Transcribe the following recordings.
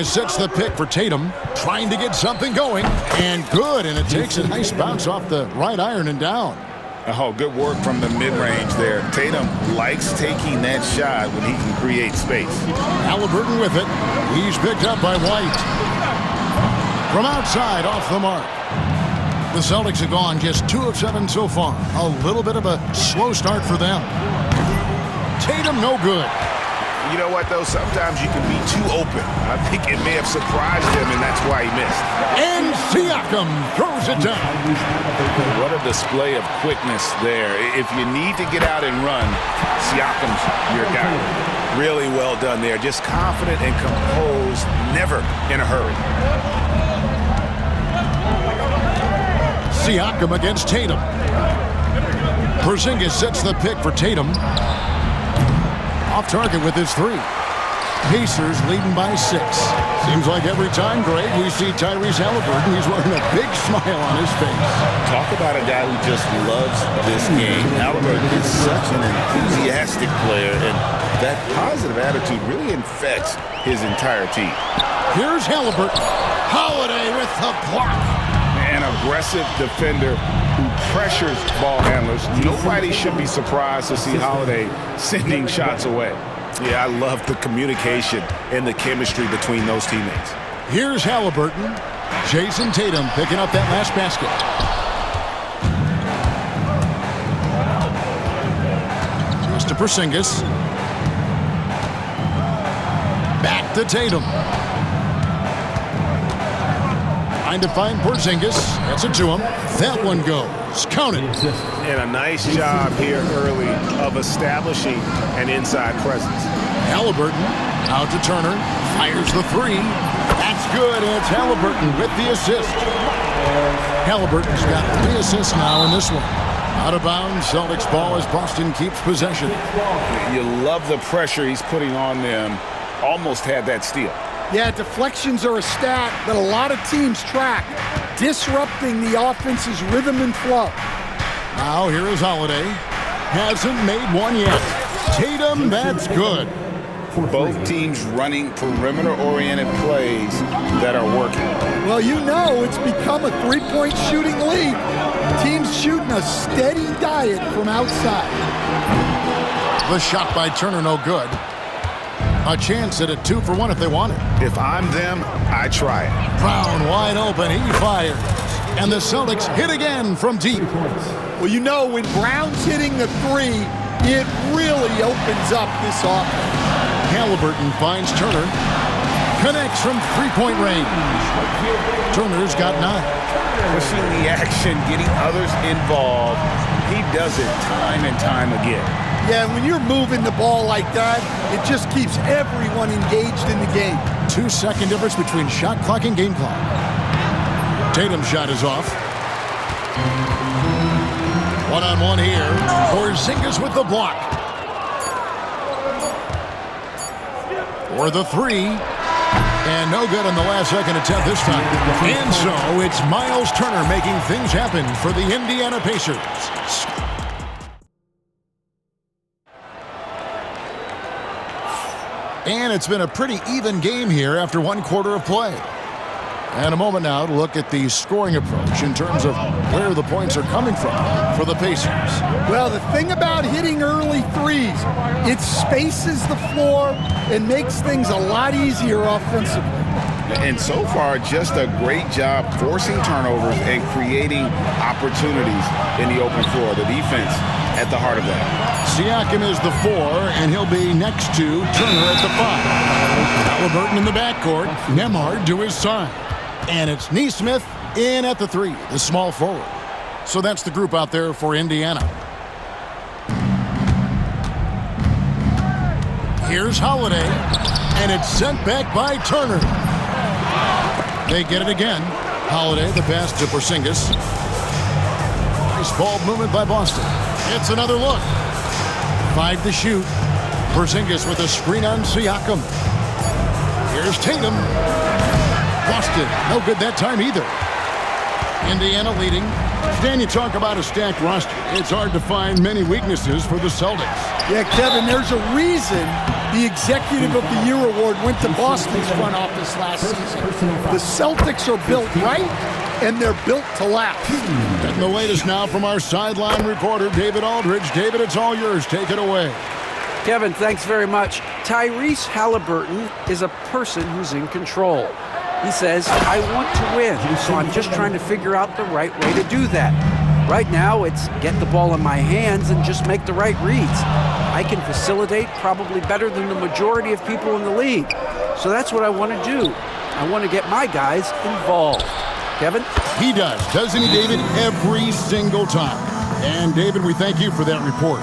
Sets the pick for Tatum, trying to get something going, and good, and it takes a nice bounce off the right iron and down. Oh, good work from the mid-range there. Tatum likes taking that shot when he can create space. Halliburton with it. He's picked up by White. From outside, off the mark. The Celtics have gone just 2 of 7 so far. A little bit of a slow start for them. Tatum, no good. You know what, though? Sometimes you can be too open. I think it may have surprised him, and that's why he missed. And Siakam throws it down. What a display of quickness there. If you need to get out and run, Siakam's your guy. Really well done there. Just confident and composed, never in a hurry. Siakam against Tatum. Porzingis sets the pick for Tatum. Off target with his 3. Pacers leading by 6. Seems like every time, Greg, we see Tyrese Halliburton, he's wearing a big smile on his face. Talk about a guy who just loves this game. Halliburton is such an enthusiastic player, and that positive attitude really infects his entire team. Here's Halliburton. Holiday with the block. An aggressive defender who pressures ball handlers. Nobody should be surprised to see Holiday sending shots away. Yeah, I love the communication and the chemistry between those teammates. Here's Halliburton. Jason Tatum picking up that last basket. Just to Porzingis. Back to Tatum. Trying to find Porzingis. That's it to him. That one goes. Count it. And a nice job here early of establishing an inside presence. Halliburton out to Turner. Fires the 3. That's good. And it's Halliburton with the assist. Halliburton's got 3 assists now in this one. Out of bounds. Celtics ball as Boston keeps possession. You love the pressure he's putting on them. Almost had that steal. Yeah, deflections are a stat that a lot of teams track, disrupting the offense's rhythm and flow. Now here is Holiday. Hasn't made one yet. Tatum, that's good. Both teams running perimeter-oriented plays that are working. Well, you know it's become a three-point shooting league. Teams shooting a steady diet from outside. The shot by Turner, no good. A chance at a 2 for 1 if they want it. If I'm them, I try it. Brown wide open, he fires. And the Celtics hit again from deep. Well, you know, when Brown's hitting the 3, it really opens up this offense. Halliburton finds Turner. Connects from 3-point range. Turner's got 9. Pushing the action, getting others involved. He does it time and time again. Yeah, when you're moving the ball like that, it just keeps everyone engaged in the game. 2-second difference between shot clock and game clock. Tatum's shot is off. One-on-one here. Porzingis with the block. For the 3. And no good on the last second attempt this time. And so it's Miles Turner making things happen for the Indiana Pacers. And it's been a pretty even game here after 1 quarter of play. And a moment now to look at the scoring approach in terms of where the points are coming from for the Pacers. Well, the thing about hitting early 3s, it spaces the floor and makes things a lot easier offensively. And so far, just a great job forcing turnovers and creating opportunities in the open floor. The defense at the heart of that. Siakam is the 4, and he'll be next to Turner at the 5. Halliburton in the backcourt. Nembhard to his side. And it's Nesmith in at the 3, the small forward. So that's the group out there for Indiana. Here's Holiday, and it's sent back by Turner. They get it again. Holiday, the pass to Porzingis. Nice ball movement by Boston. It's another look. 5 to shoot. Porzingis with a screen on Siakam. Here's Tatum. Boston, no good that time either. Indiana leading. Stan, you talk about a stacked roster. It's hard to find many weaknesses for the Celtics. Yeah, Kevin, there's a reason The Executive of the Year award went to Boston's front office last season. The Celtics are built right, and they're built to last. And the latest now from our sideline reporter, David Aldridge. David, it's all yours. Take it away. Kevin, thanks very much. Tyrese Halliburton is a person who's in control. He says, I want to win, so I'm just trying to figure out the right way to do that. Right now, it's get the ball in my hands and just make the right reads. I can facilitate probably better than the majority of people in the league. So that's what I want to do. I want to get my guys involved. Kevin? He doesn't he, David? Every single time. And, David, we thank you for that report.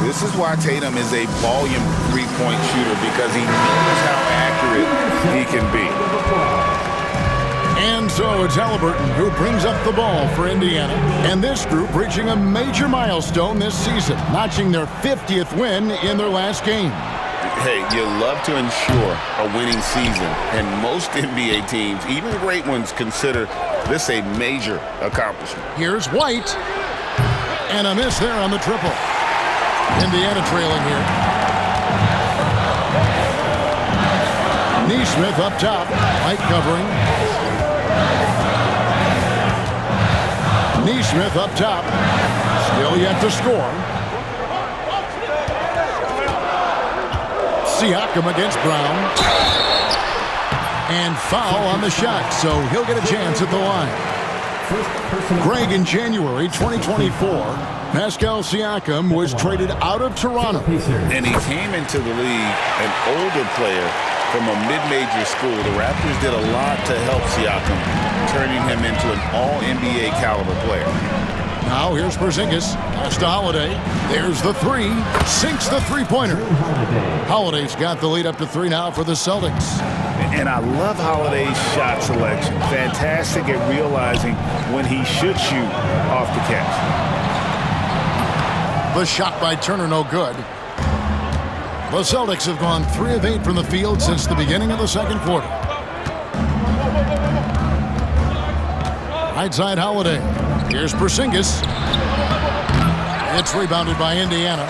This is why Tatum is a volume three-point shooter, because he knows how accurate he can be. And so it's Halliburton who brings up the ball for Indiana. And this group reaching a major milestone this season, notching their 50th win in their last game. Hey, you love to ensure a winning season, and most NBA teams, even great ones, consider this a major accomplishment. Here's White. And a miss there on the triple. Indiana trailing here. Nesmith up top. White covering. Nesmith up top. Still yet to score. Siakam against Brown. And foul on the shot, so he'll get a chance at the line. Greg, in January 2024, Pascal Siakam was traded out of Toronto. And he came into the league an older player from a mid-major school. The Raptors did a lot to help Siakam, turning him into an all-NBA caliber player. Now here's Porzingis. Pass to Holiday. There's the three. Sinks the three-pointer. Holiday's got the lead up to 3 now for the Celtics. And I love Holiday's shot selection. Fantastic at realizing when he should shoot off the catch. The shot by Turner, no good. The Celtics have gone 3 of 8 from the field since the beginning of the second quarter. Right side Holiday. Here's Porzingis. It's rebounded by Indiana.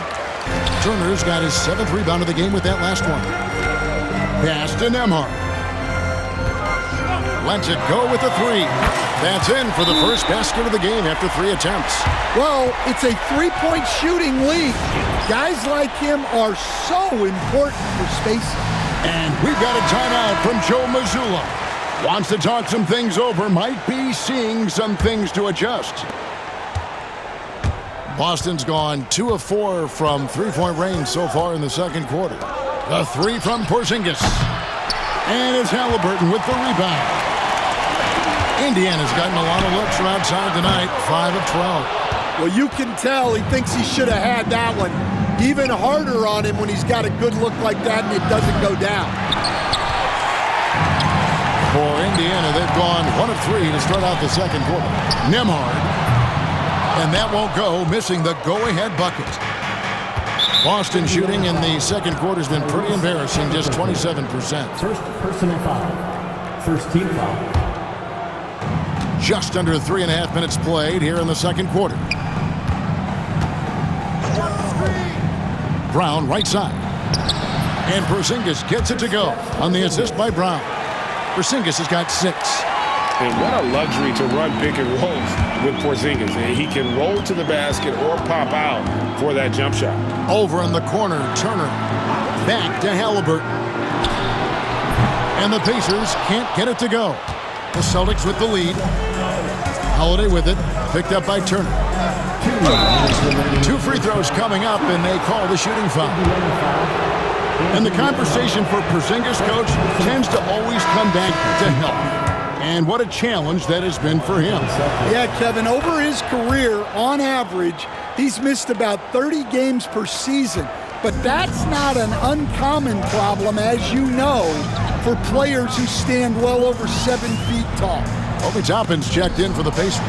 Turner's got his 7th rebound of the game with that last one. Pass to Nembhard. Lets it go with the 3. That's in for the first basket of the game after 3 attempts. Well, it's a three-point shooting league. Guys like him are so important for spacing. And we've got a timeout from Joe Mazzulla. Wants to talk some things over. Might be seeing some things to adjust. Boston's gone 2 of 4 from three-point range so far in the second quarter. The 3 from Porzingis. And it's Halliburton with the rebound. Indiana's gotten a lot of looks from outside tonight, 5 of 12. Well, you can tell he thinks he should have had that one. Even harder on him when he's got a good look like that and it doesn't go down. For Indiana, they've gone 1 of 3 to start out the second quarter. Nembhard. And that won't go, missing the go-ahead bucket. Boston shooting in the second quarter has been pretty embarrassing, just 27%. First personal foul. First team foul. Just under 3.5 minutes played here in the second quarter. Brown right side. And Porzingis gets it to go on the assist by Brown. Porzingis has got 6. And what a luxury to run pick and rolls with Porzingis. He can roll to the basket or pop out for that jump shot. Over in the corner, Turner. Back to Halliburton. And the Pacers can't get it to go. The Celtics with the lead. Holiday with it. Picked up by Turner. 2 free throws coming up, and they call the shooting foul. And the conversation for Porzingis, coach, tends to always come back to health. And what a challenge that has been for him. Yeah, Kevin, over his career, on average, he's missed about 30 games per season. But that's not an uncommon problem, as you know, for players who stand well over 7 feet tall. Obi Toppin's checked in for the Pacers.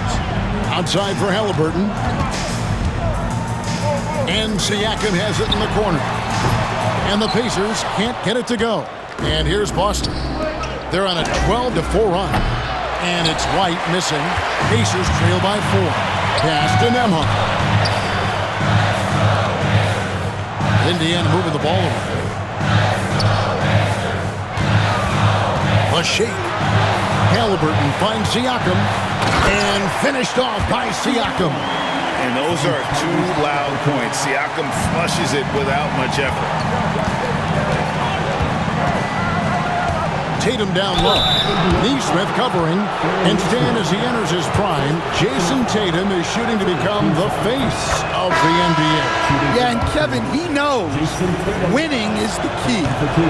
Outside for Halliburton. And Siakam has it in the corner. And the Pacers can't get it to go. And here's Boston. They're on a 12-4 run. And it's White missing. Pacers trail by 4. Pass to Nembhard. Indiana moving the ball away. A shake. Halliburton finds Siakam and finished off by Siakam. And those are two loud points. Siakam flushes it without much effort. Tatum down low. Neesmith covering. Instead, as he enters his prime, Jason Tatum is shooting to become the face of the NBA. Yeah, and Kevin, he knows winning is the key.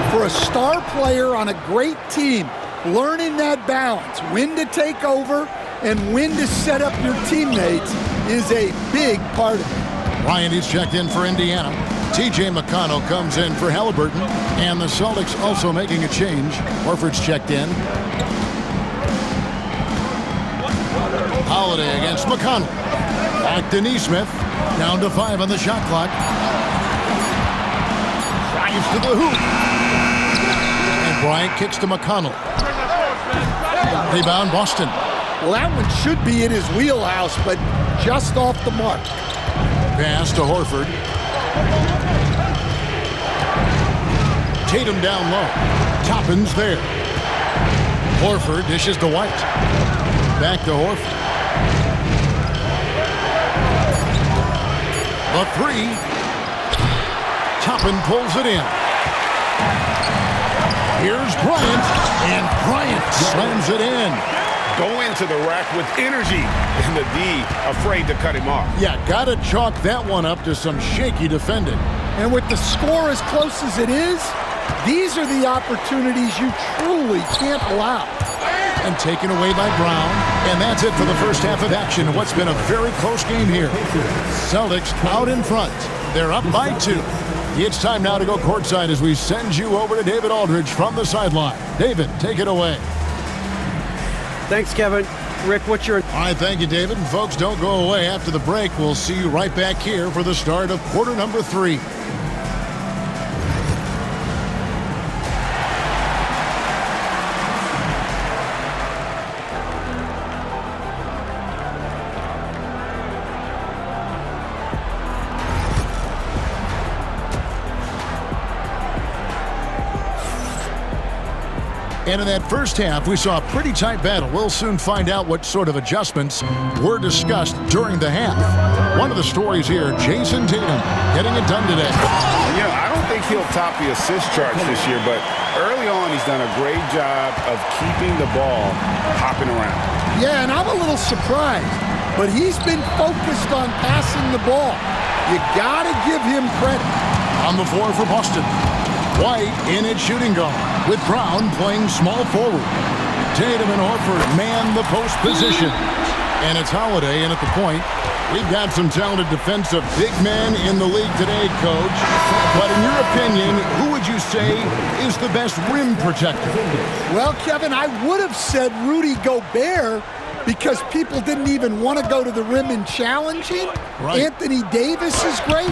For a star player on a great team, learning that balance, when to take over and when to set up your teammates, is a big part of it. Ryan is checked in for Indiana. T.J. McConnell comes in for Halliburton. And the Celtics also making a change. Horford's checked in. Holiday against McConnell. Back to Neesmith. Down to 5 on the shot clock. Drives to the hoop. And Bryant kicks to McConnell. Rebound Boston. Well, that one should be in his wheelhouse, but just off the mark. Pass to Horford. Tatum down low. Toppin's there. Horford dishes to White. Back to Horford. The three. Toppin pulls it in. Here's Bryant. And Bryant slams it in. Go into the rack with energy. And the D afraid to cut him off. Yeah, gotta chalk that one up to some shaky defending. And with the score as close as it is, these are the opportunities you truly can't allow. And taken away by Brown. And that's it for the first half of action. What's been a very close game here. Celtics out in front. They're up by 2. It's time now to go courtside as we send you over to David Aldridge from the sideline. David, take it away. Thanks, Kevin. Rick, what's your... All right, thank you, David. And folks, don't go away. After the break, we'll see you right back here for the start of quarter number 3. And in that first half, we saw a pretty tight battle. We'll soon find out what sort of adjustments were discussed during the half. One of the stories here, Jason Tatum getting it done today. You know, I don't think he'll top the assist charts this year, but early on he's done a great job of keeping the ball hopping around. Yeah, and I'm a little surprised, but he's been focused on passing the ball. You got to give him credit. On the floor for Boston. White in at shooting guard, with Brown playing small forward. Tatum and Horford man the post position. And it's Holiday in at the point. We've got some talented defensive big men in the league today, Coach. But in your opinion, who would you say is the best rim protector? Well, Kevin, I would have said Rudy Gobert because people didn't even want to go to the rim and challenge him. Right. Anthony Davis is great.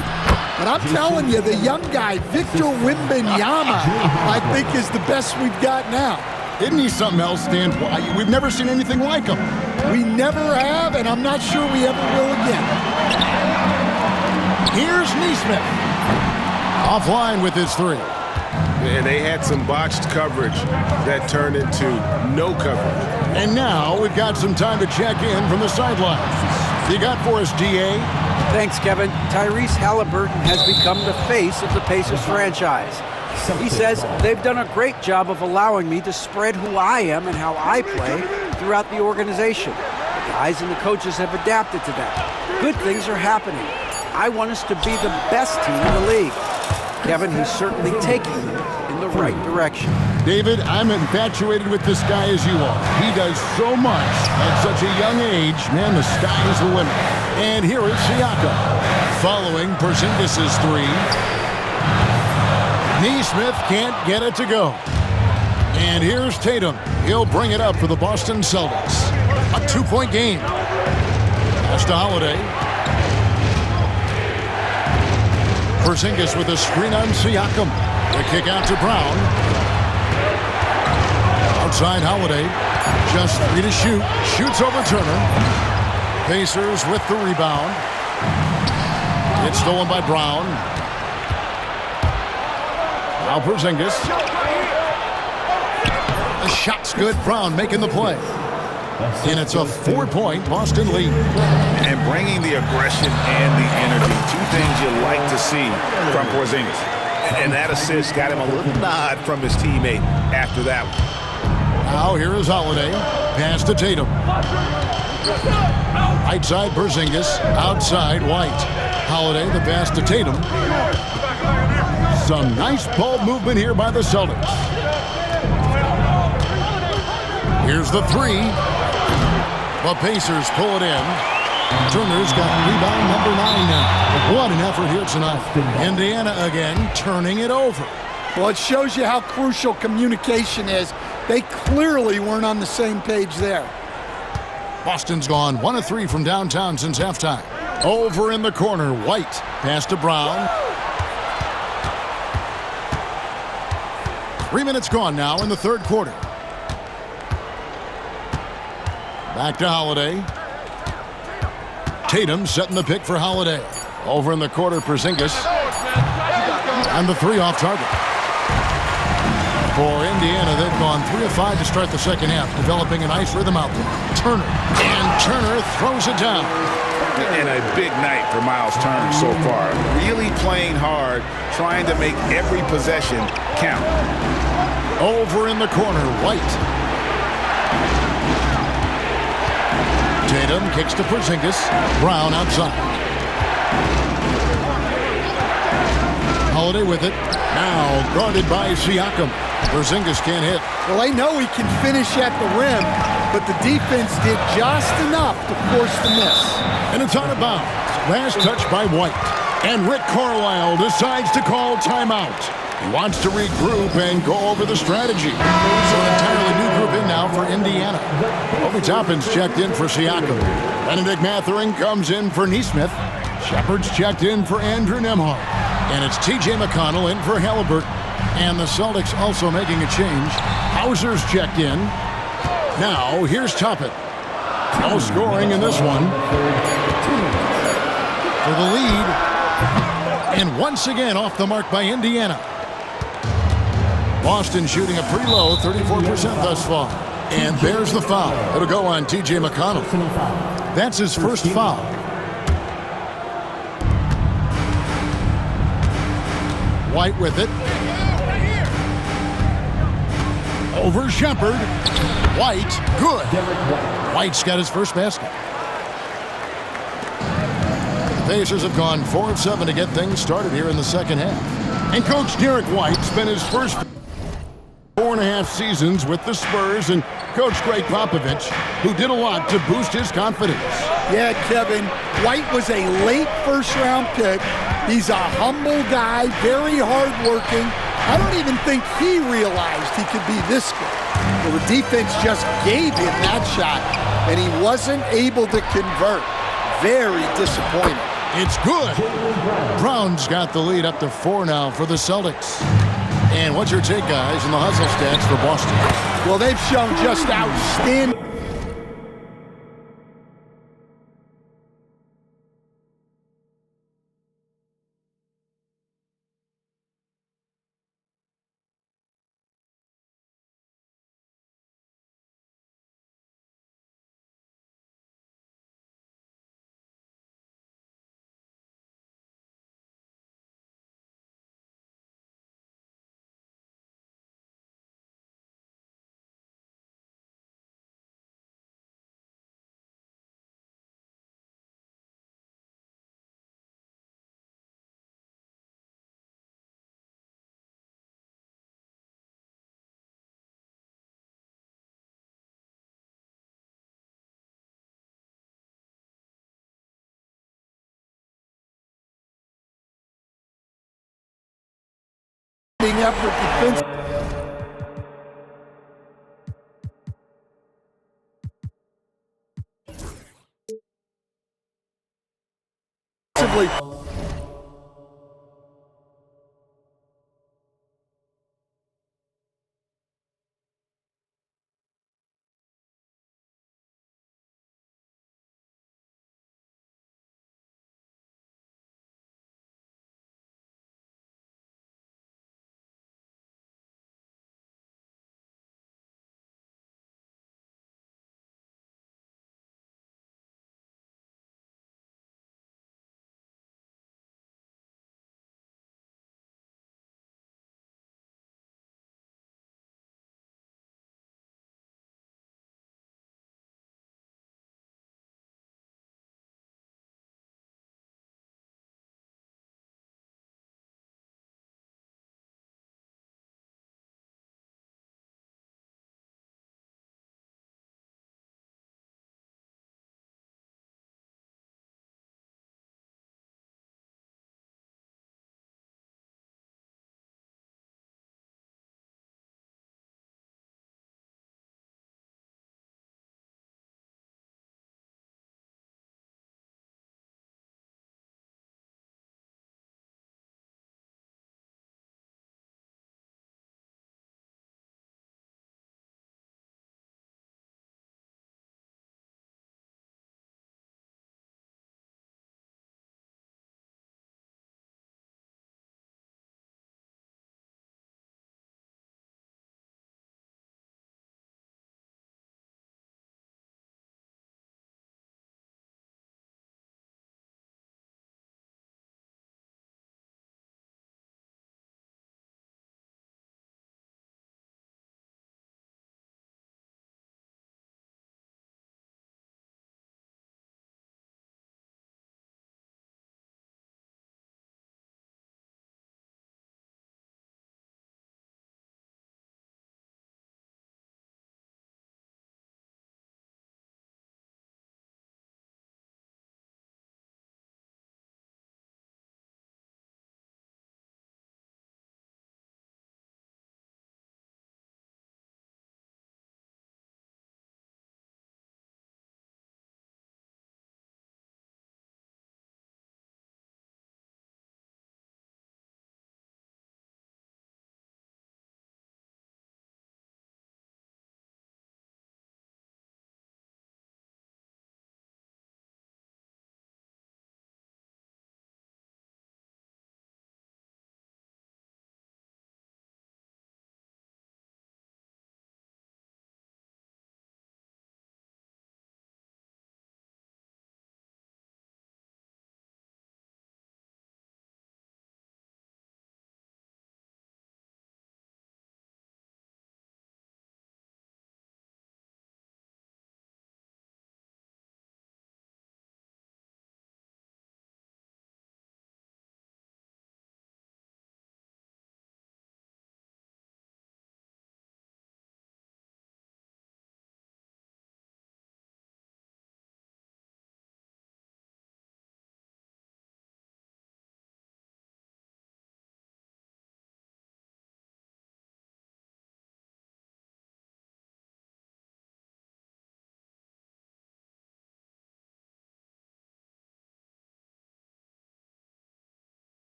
But I'm telling you, the young guy, Victor Wembanyama, I think is the best we've got now. Isn't he something else, Dan? We've never seen anything like him. We never have, and I'm not sure we ever will again. Here's Neesmith. Offline with his 3. And they had some botched coverage that turned into no coverage. And now we've got some time to check in from the sidelines. You got for us, DA? Thanks, Kevin. Tyrese Halliburton has become the face of the Pacers franchise. He says they've done a great job of allowing me to spread who I am and how I play throughout the organization. The guys and the coaches have adapted to that. Good things are happening. I want us to be the best team in the league. Kevin, he's certainly taking them in the right direction. David, I'm infatuated with this guy as you are. He does so much at such a young age. Man, the sky is the limit. And here is Siakam following Porzingis' 3. Neesmith can't get it to go. And here's Tatum. He'll bring it up for the Boston Celtics. A 2-point game. Pass to Holiday. Porzingis with a screen on Siakam. The kick out to Brown. Outside Holiday. Just 3 to shoot. Shoots over Turner. Pacers with the rebound. It's stolen by Brown. Now Porzingis. A shot's good. Brown making the play. And it's a 4-point Boston lead. And bringing the aggression and the energy, two things you like to see from Porzingis. And that assist got him a little nod from his teammate after that one. Now here is Holiday. Pass to Tatum. Right side Porzingis. Outside White. Holiday the pass to Tatum. Some nice ball movement here by the Celtics. Here's the three. The Pacers pull it in. Turner's got rebound number 9 now. What an effort here tonight. Indiana again turning it over. Well, it shows you how crucial communication is. They clearly weren't on the same page there. Boston's gone 1 of 3 from downtown since halftime. Over in the corner, White. Pass to Brown. 3 minutes gone now in the third quarter. Back to Holiday. Tatum setting the pick for Holiday. Over in the quarter, Porzingis. And the 3 off target. For Indiana, they've gone 3 of 5 to start the second half, developing a nice rhythm out there. Turner. And Turner throws it down. And a big night for Miles Turner so far. Really playing hard, trying to make every possession count. Over in the corner, White. Tatum kicks to Porzingis. Brown outside. Holiday with it. Now guarded by Siakam. Porzingis can't hit. Well, they know he can finish at the rim, but the defense did just enough to force the miss. And it's out of bounds. Last touch by White. And Rick Carlisle decides to call timeout. He wants to regroup and go over the strategy. So an entirely new group in now for Indiana. Obi Toppin's checked in for Siakam. Benedict Mathurin comes in for Nesmith. Shepard's checked in for Andrew Nembhard. And it's T.J. McConnell in for Halliburton. And the Celtics also making a change. Hauser's checked in. Now, here's Toppin. No scoring in this one. For the lead. And once again off the mark by Indiana. Boston shooting a pretty low, 34% thus far. And there's the foul. It'll go on T.J. McConnell. That's his first foul. White with it. Over Shepard. White, good. White's got his first basket. The Pacers have gone 4 of 7 to get things started here in the second half. And Coach Derek White spent his first 4.5 seasons with the Spurs and Coach Greg Popovich, who did a lot to boost his confidence. Yeah, Kevin, White was a late first-round pick. He's a humble guy, very hardworking. I don't even think he realized he could be this good. Well, the defense just gave him that shot, and he wasn't able to convert. Very disappointing. It's good. Brown's got the lead up to 4 now for the Celtics. And what's your take, guys, on the hustle stats for Boston? Well, they've shown just outstanding. Effort defensively.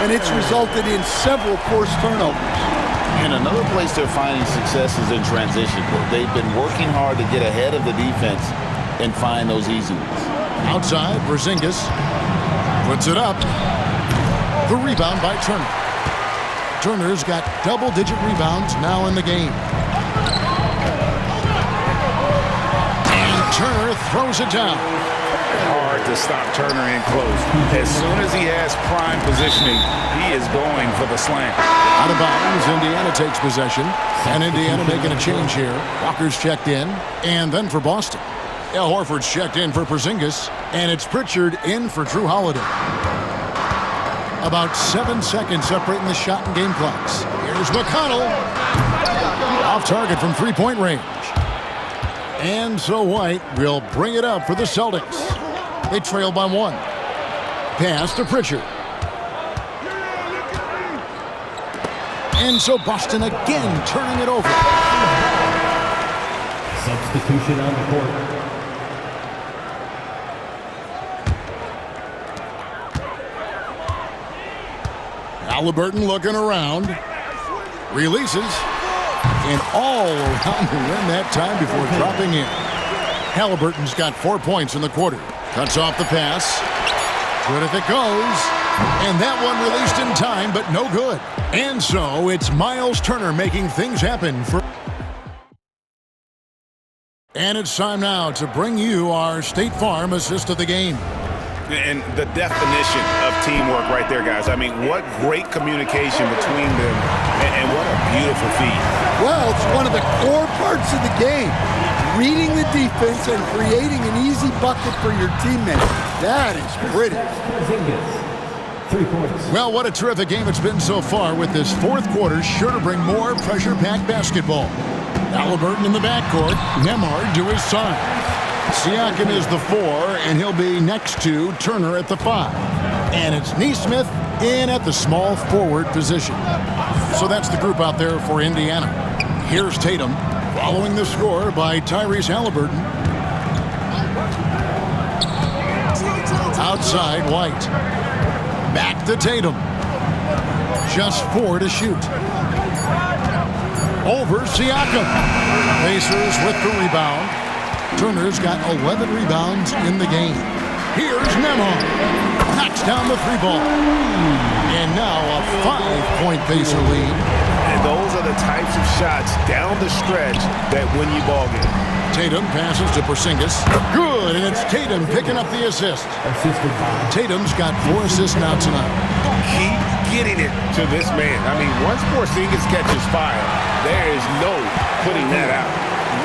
and it's resulted in several forced turnovers. And another place they're finding success is in transition. They've been working hard to get ahead of the defense and find those easy ones. Outside, Porzingis puts it up. The rebound by Turner. Turner's got double-digit rebounds now in the game. And Turner throws it down. Hard to stop Turner in close. As soon as he has prime positioning, he is going for the slam. Out of bounds, Indiana takes possession. And Indiana making a change here. Walker's checked in. And then for Boston, Al Horford's checked in for Porzingis. And it's Pritchard in for Drew Holiday. About 7 seconds separating the shot and game clocks. Here's McConnell. Off target from three-point range. And so White will bring it up for the Celtics. They trail by 1. Pass to Pritchard. And so Boston again turning it over. Substitution on the court. Haliburton looking around. Releases. And all around the rim that time before dropping in. Haliburton's got 4 points in the quarter. Cuts off the pass. Good if it goes. And that one released in time, but no good. And so it's Miles Turner making things happen for... And it's time now to bring you our State Farm assist of the game. And the definition of teamwork right there, guys. I mean, what great communication between them, and what a beautiful feat. Well, it's one of the core parts of the game. Reading the defense and creating an easy bucket for your teammates. That is pretty. Porzingis, 3 points. Well, what a terrific game it's been so far, with this fourth quarter sure to bring more pressure-packed basketball. Haliburton in the backcourt, Nembhard to his side. Siakam is the 4, and he'll be next to Turner at the 5. And it's Nesmith in at the small forward position. So that's the group out there for Indiana. Here's Tatum, following the score by Tyrese Haliburton. Outside, White. Back to Tatum. Just 4 to shoot. Over Siakam. Pacers with the rebound. Turner's got 11 rebounds in the game. Here's Nembhard. Knocks down the 3-ball. And now a 5-point Pacer lead. And those are the types of shots down the stretch that win you ball game. Tatum passes to Porzingis. Good, and it's Tatum picking up the assist. Assisted by Tatum's got 4 assists now tonight. Keep getting it to this man. I mean, once Porzingis catches fire, there is no putting that out.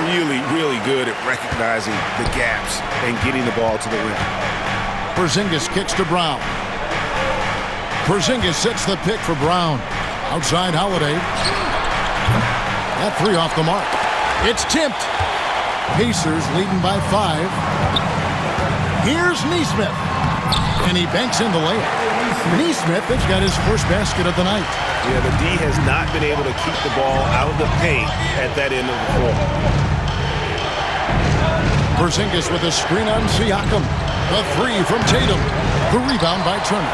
Really, really good at recognizing the gaps and getting the ball to the rim. Porzingis kicks to Brown. Porzingis sets the pick for Brown. Outside Holiday. That 3 off the mark. It's tipped. Pacers leading by 5. Here's Nesmith. And he banks in the layup. Nesmith has got his first basket of the night. Yeah, the D has not been able to keep the ball out of the paint at that end of the floor. Porzingis with a screen on Siakam. The 3 from Tatum. The rebound by Turner.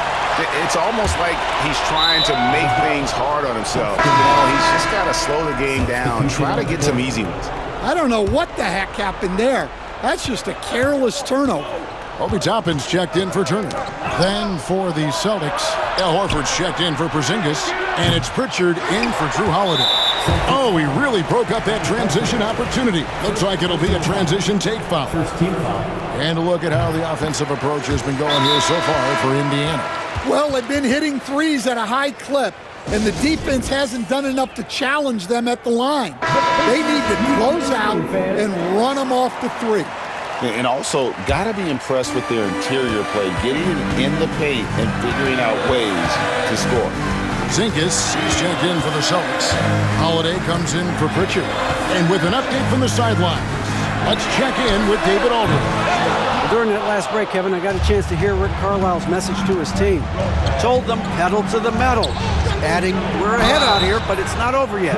It's almost like he's trying to make things hard on himself. You know, he's just got to slow the game down, try to get some easy ones. I don't know what the heck happened there. That's just a careless turnover. Obi Toppin's checked in for Turner. Then for the Celtics, Al Horford's checked in for Porzingis, and it's Pritchard in for Drew Holiday. Oh, he really broke up that transition opportunity. Looks like it'll be a transition take foul. first team foul. And a look at how the offensive approach has been going here so far for Indiana. Well, they've been hitting threes at a high clip, and the defense hasn't done enough to challenge them at the line. They need to close out and run them off the 3. And also, got to be impressed with their interior play, getting in the paint and figuring out ways to score. Zinkis is checked in for the Celtics. Holiday comes in for Pritchard. And with an update from the sideline, let's check in with David Aldridge. During that last break, Kevin, I got a chance to hear Rick Carlisle's message to his team. Told them pedal to the metal, adding, we're ahead out here, but it's not over yet.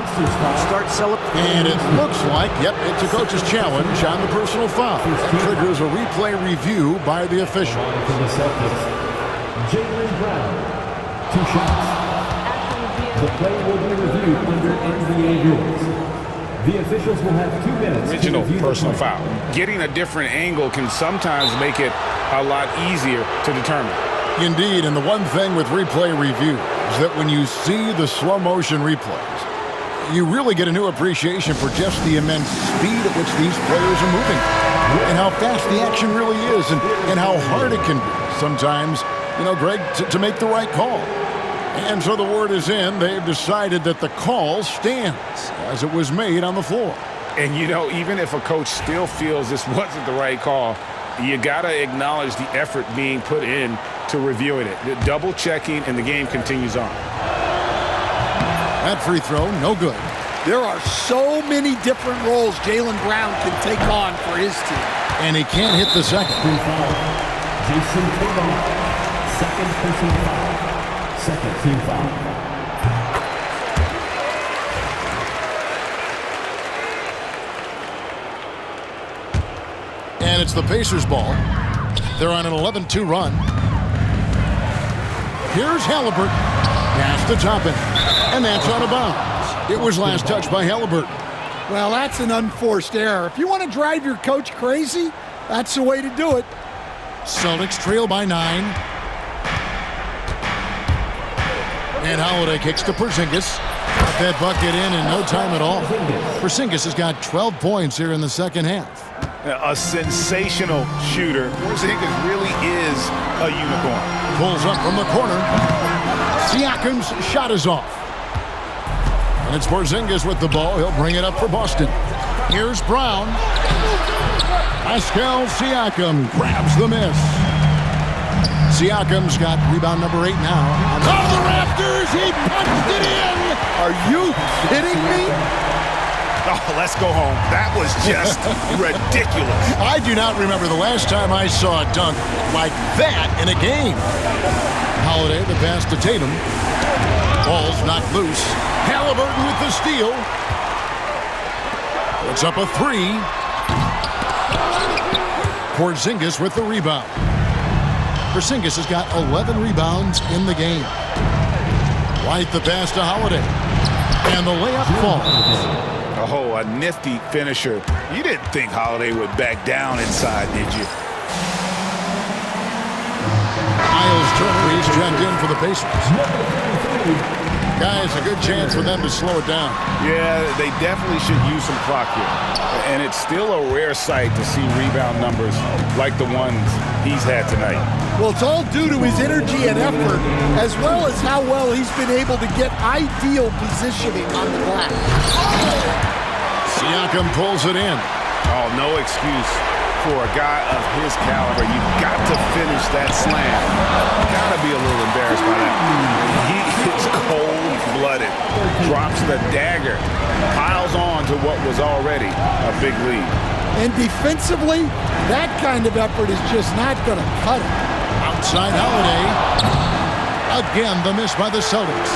Start celebrating. And it looks like, yep, it's a coach's challenge on the personal foul. Triggers a replay review by the official. For the Celtics, Jaylen Brown. 2 shots. The play will be reviewed under NBA rules. The officials will have 2 minutes. Original to review personal the play. foul. Getting a different angle can sometimes make it a lot easier to determine. Indeed, and the one thing with replay review is that when you see the slow motion replays, you really get a new appreciation for just the immense speed at which these players are moving and how fast the action really is and how hard it can be sometimes, Greg, to make the right call. And so the word is in. They've decided that the call stands as it was made on the floor. And, even if a coach still feels this wasn't the right call, you got to acknowledge the effort being put in to reviewing it. The double checking, and the game continues on. That free throw, no good. There are so many different roles Jaylen Brown can take on for his team. And he can't hit the second. Team foul. Jason Tatum. Second personal foul. Second team foul. And it's the Pacers' ball. They're on an 11-2 run. Here's Halliburton. Pass to Toppin. And that's out of bounds. It was last touched by Halliburton. Well, that's an unforced error. If you want to drive your coach crazy, that's the way to do it. Celtics trail by 9. And Holiday kicks to Porzingis. Got that bucket in no time at all. Porzingis has got 12 points here in the second half. A sensational shooter. Porzingis really is a unicorn. Pulls up from the corner. Siakam's shot is off. And it's Porzingis with the ball. He'll bring it up for Boston. Here's Brown. Pascal Siakam grabs the miss. Siakam's got rebound number 8 now. Off the rafters, he punched it in. Are you kidding me? Oh, let's go home. That was just ridiculous. I do not remember the last time I saw a dunk like that in a game. Holiday, the pass to Tatum. Ball's knocked loose. Halliburton with the steal. It's up a 3. Porzingis with the rebound. Porzingis has got 11 rebounds in the game. White the pass to Holiday. And the layup falls. Oh, a nifty finisher. You didn't think Holiday would back down inside, did you? Miles Turner, he's checked in for the Pacers. Guys, a good chance for them to slow it down. Yeah, they definitely should use some clock here. And it's still a rare sight to see rebound numbers like the ones he's had tonight. Well, it's all due to his energy and effort, as well as how well he's been able to get ideal positioning on the glass. Siakam pulls it in. Oh, no excuse for a guy of his caliber. You've got to finish that slam. Gotta be a little embarrassed by that. He is cold-blooded. Drops the dagger. Piles on to what was already a big lead. And defensively, that kind of effort is just not going to cut it. Outside Holiday. Again, the miss by the Celtics.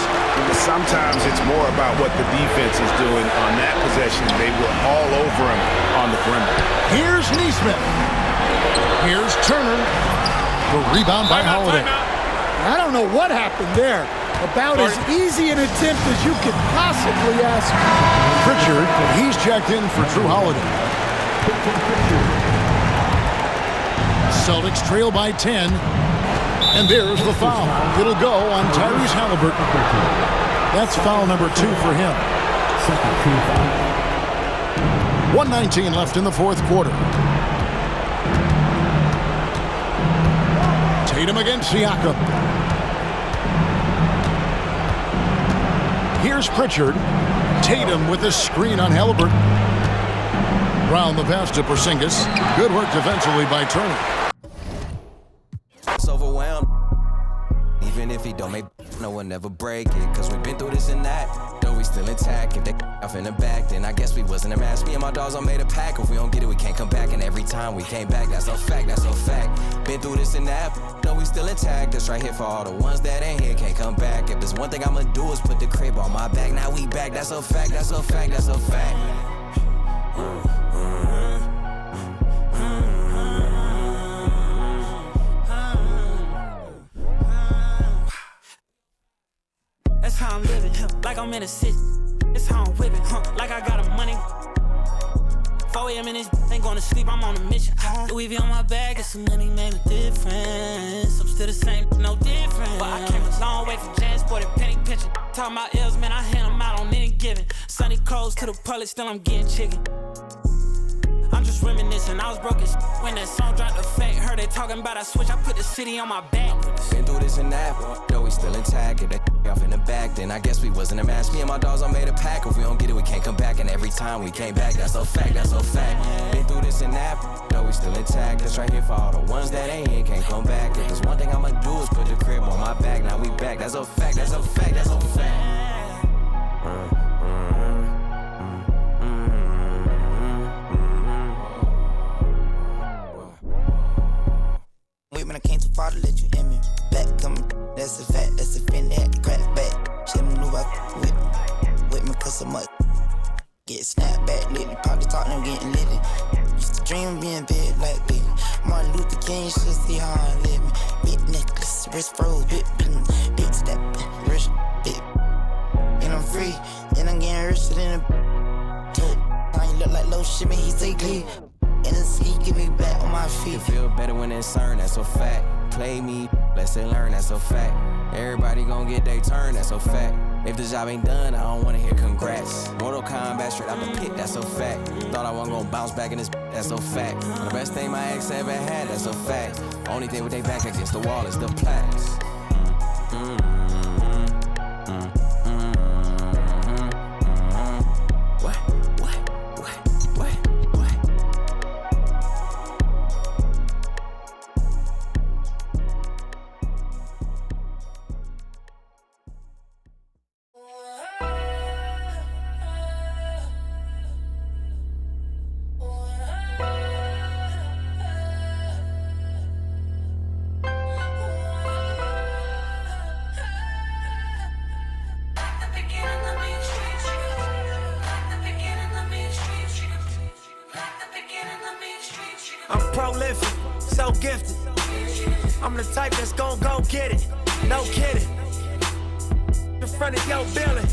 Sometimes it's more about what the defense is doing on that possession. They were all over him on the perimeter. Here's Neesmith. Here's Turner. The rebound by Holiday. I don't know what happened there. About as easy an attempt as you could possibly ask. Pritchard, he's checked in for Drew Holiday. Celtics trail by 10. And there's the foul. It'll go on Tyrese Halliburton. That's foul number 2 for him. Second team foul. 1:19 left in the fourth quarter. Tatum against Siakam. Here's Pritchard. Tatum with a screen on Halliburton. Brown the pass to Porzingis. Good work defensively by Turner. It's overwhelmed. Even if he don't make, no one ever break it. Cause we've been through this and that. Though we still intact. If they off in the back, then I guess we wasn't a match. Me and my dogs all made a pack. If we don't get it, we can't come back. And every time we came back, that's a fact, that's a fact. Been through this and that. Though we still intact. That's right here for all the ones that ain't here, can't come back. If there's one thing I'ma do is put the crib on my back. Now we back, that's a fact, that's a fact, that's a fact. I'm in the city. It's how I'm whipping, like I got a money. 4 a.m. in this, ain't going to sleep, I'm on a mission. Louis V on my bag, get some money, made a difference. I'm still the same, no different. But I came a long way from Jan, sported penny pinching. Talking about L's, man, I hand them out on any given. Sunny clothes to the public, still I'm getting chicken. I'm just reminiscing, I was broke as when that song dropped the fake. Heard they talking about I switch, I put the city on my back. Been through this and that, though we still intact. Get that off in the back, then I guess we wasn't a match. Me and my dogs all made a pack. If we don't get it, we can't come back. And every time we came back, that's a fact, that's a fact. Been through this and that, though we still intact. That's right here for all the ones that ain't here, can't come back. If there's one thing I'ma do is put the crib on my back. Now we back, that's a fact, that's a fact, that's a fact. Wait, when I came too far to let you in me. Back coming, that's a fact, that's a fin, they had to crack back. She knew I with me cause so much. Get snapped back, lately, probably talk, I'm getting litty. Used to dream of being big like Billy. Martin Luther King, should see how I live me. Big necklace, wrist froze, big step, wrist, big. And I'm free, and I'm getting richer than a toad. I ain't look like low shit, man, he take leave. And he get me back on my feet. You feel better when it's earned, that's a fact. Play me, lesson learn, that's a fact. Everybody gon' get their turn, that's a fact. If the job ain't done, I don't wanna hear congrats. Mortal Kombat straight out the pit, that's a fact. Thought I wasn't gon' bounce back in this, that's a fact. The best thing my ex ever had, that's a fact. Only thing with they back against the wall is the plaques. I'm prolific, so gifted. I'm the type that's gon' go get it, no kidding. In front of your building,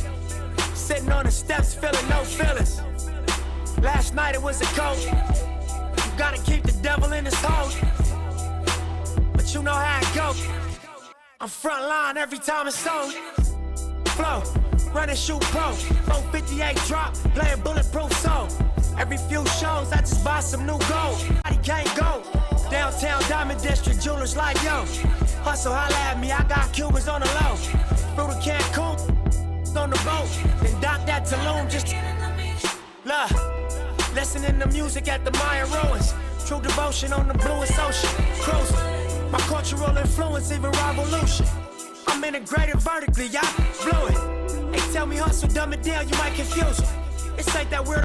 sitting on the steps, feeling no feelings. Last night it was a cold. You gotta keep the devil in his hole. But you know how it go. I'm front line every time it's sold. Flow, run and shoot pro. 458 drop, playing bulletproof soul. Every few shows, I just buy some new gold. I can't go. Downtown Diamond District, jewelers like yo. Hustle, holla at me, I got Cubans on the low. Through the Cancun, on the boat. Then dock that Tulum, just look. Listening to music at the Mayan ruins. True devotion on the bluest ocean. Cruising. My cultural influence, even revolution. I'm integrated vertically, y'all blew it. They tell me hustle, dumb it down, you might confuse them. It's like that weird